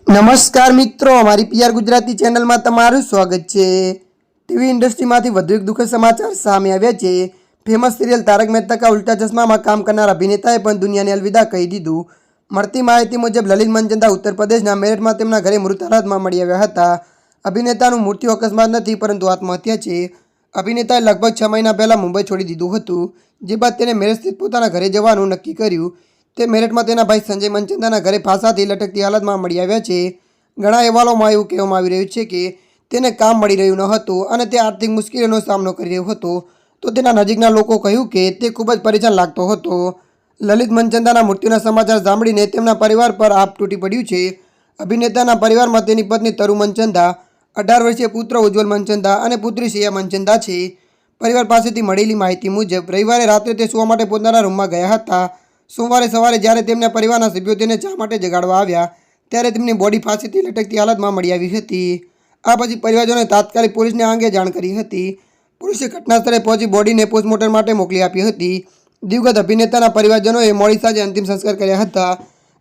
નમસ્કાર મિત્રો, અમારી પીઆર ગુજરાતી ચેનલમાં તમારું સ્વાગત છે। ટીવી ઇન્ડસ્ટ્રીમાંથી વધુ એક દુઃખદ સમાચાર સામે આવ્યા છે। ફેમસ સિરિયલ તારક મહેતા કા ઉલ્ટા ચશ્મામાં કામ કરનાર અભિનેતાએ પણ દુનિયાને અલવિદા કહી દીધું। મળતી માહિતી મુજબ લલિત મંજનદા ઉત્તર પ્રદેશના મેરઠમાં તેમના ઘરે મૃત હાલતમાં મળી આવ્યા હતા। અભિનેતાનું મૃત્યુ અકસ્માત નથી પરંતુ આત્મહત્યા છે। અભિનેતાએ લગભગ 6 મહિના પહેલાં મુંબઈ છોડી દીધું હતું, જે બાદ તેને મેરઠ સ્થિત પોતાના ઘરે જવાનું નક્કી કર્યું। તે મેરઠમાં તેના ભાઈ સંજય મંજનદાના ઘરે ફાંસાથી લટકતી હાલતમાં મળી આવ્યા છે। ઘણા અહેવાલોમાં એવું કહેવામાં આવી રહ્યું છે કે તેને કામ મળી રહ્યું ન હતું અને તે આર્થિક મુશ્કેલીઓનો સામનો કરી રહ્યો હતો, તો તેના નજીકના લોકો કહ્યું કે તે ખૂબ જ પરેશાન લાગતો હતો। લલિત મંજનદાના મૃત્યુના સમાચાર સાંભળીને તેમના પરિવાર પર આપ તૂટી પડ્યું છે। અભિનેતાના પરિવારમાં તેની પત્ની તરુ મંજનદા, 18 વર્ષીય પુત્ર ઉજ્જવલ મંજનદા અને પુત્રી શ્રેયા મંજનદા છે। પરિવાર પાસેથી મળેલી માહિતી મુજબ રવિવારે રાત્રે તે સૂવા માટે પોતાના રૂમમાં ગયા હતા। સોમવારે સવારે જ્યારે તેમના પરિવારના સભ્યો તેને ચા માટે જગાડવા આવ્યા ત્યારે તેમની બોડી ફાંસીથી લટકતી હાલતમાં મળી આવી હતી। આ પછી પરિવારજનોએ તાત્કાલિક પોલીસને આ અંગે જાણ કરી હતી। પોલીસે ઘટનાસ્થળે પહોંચી બોડીને પોસ્ટમોર્ટમ માટે મોકલી આપી હતી। દિવગત અભિનેતાના પરિવારજનોએ મોડી સાંજે અંતિમ સંસ્કાર કર્યા હતા।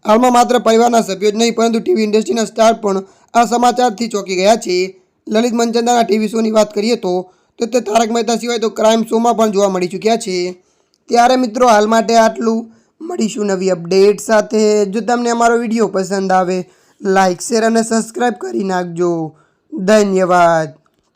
હાલમાં માત્ર પરિવારના સભ્યો જ નહીં પરંતુ ટીવી ઇન્ડસ્ટ્રીના સ્ટાર પણ આ સમાચારથી ચોંકી ગયા છે। લલિત મંજનદાના ટીવી શોની વાત કરીએ તો તે તારક મહેતા સિવાય તો ક્રાઇમ શોમાં પણ જોવા મળી ચૂક્યા છે। ત્યારે મિત્રો, હાલ માટે આટલું। મળીશું નવી અપડેટ સાથે। જો તમને અમારો વિડીયો પસંદ આવે, લાઇક, શેર અને સબસ્ક્રાઈબ કરી નાખજો। ધન્યવાદ।